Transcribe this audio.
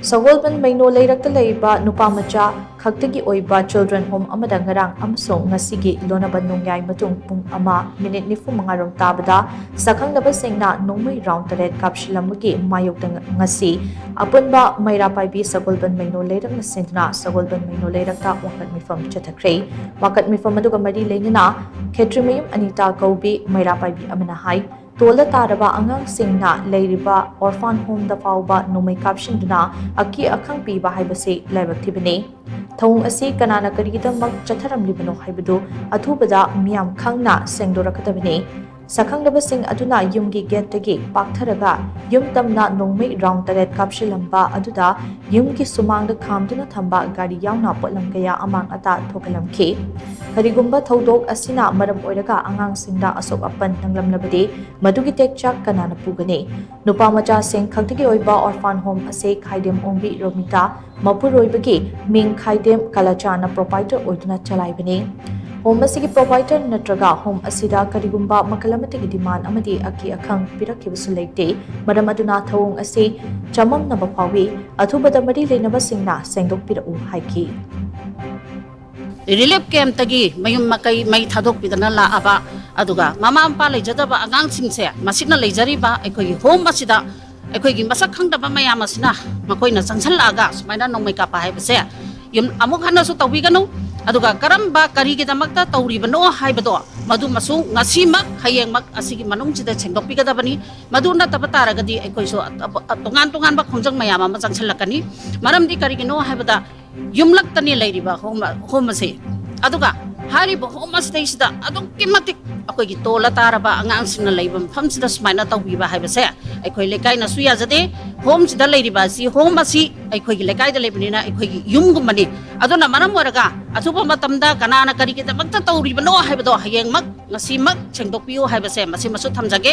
Sagolband Meino Leirak leiba Nupamacha khaktagi oiba children home amada ngarang amasung ngasi lonnaba nongyai matung pung minute nifu mangarong tabada sakhangdaba singna Nongmei round taret Kapsillambagi Mayokta ngasi Apunba Meira Paibi Sagolband Meino Leirak shinduna Sagolband Meino Leirak Wakat Meepham Chathakhre Wakat Meepham aduga mari leinana khetrimayum anita kaubi Meira Paibi amana hai Tola taraba angang singna leiba orphan home da fauba Nongmei shinduna aki akhang piba haibase laibakthibane thong asi kanana karigidamak chatharamlibano haibadu athubada miyam khangna sengdorakadabane sakhangdaba sing aduna yumgi gate tagi paktharaga yum tamna Nongmei round taret Kapsillamba aduda yumgi sumangda khamduna thamba gari yauna potlam kaya amang ata thokalamki Karigumba thodok asina maram oiraga angang singda asok apan nanglamlabade madugi tekchak kanana pugane Nupamacha sing khaktagi oiba orphan home ase khaidem ombi romita mapuroibagi ming khaidem kalachana proprietor oiduna chalaibane Home asigi proprietor natraga home asida karigumba makalamati demand amadi aki akhang pirakibusu leite maram aduna thawong ase chamam naba phawi athubada mari leinaba singna sengdok pirau haiki Relief camp tagi mayum makai may thadok pidana la aba aduga mama ampa leijadaba angang singse masina leijariba aikoi home masida aikoi gi sakhangdaba mayam asina makoina changsallaga sumaina nongmei ka pai base yum amuk hana su tawiganu aduga karamba kari gi damakta tawribano haibado madu masu ngasi mak hayeng mak asigi manung chida chengdok pigadabani madu na tabataragadi aikoi so tungan ba khongjang mayam ama changsallakani maramdi kari gi no haibada yumlak tani leiriba home se aduga haribo home stay sida aduk kimatik akoi gi tola taraba angang sina leibam pham sida smaina tawbiba haibase aikoi lekai na suya jade home sida leiriba si home asi aikoi gi lekai da lebnina aikoi gi yum gumani aduna manam waraga athuba matamda kanana kari gi damakta tawriba no haibado hayeng mak ngasi mak chengdok piu haibase masi masu thamjage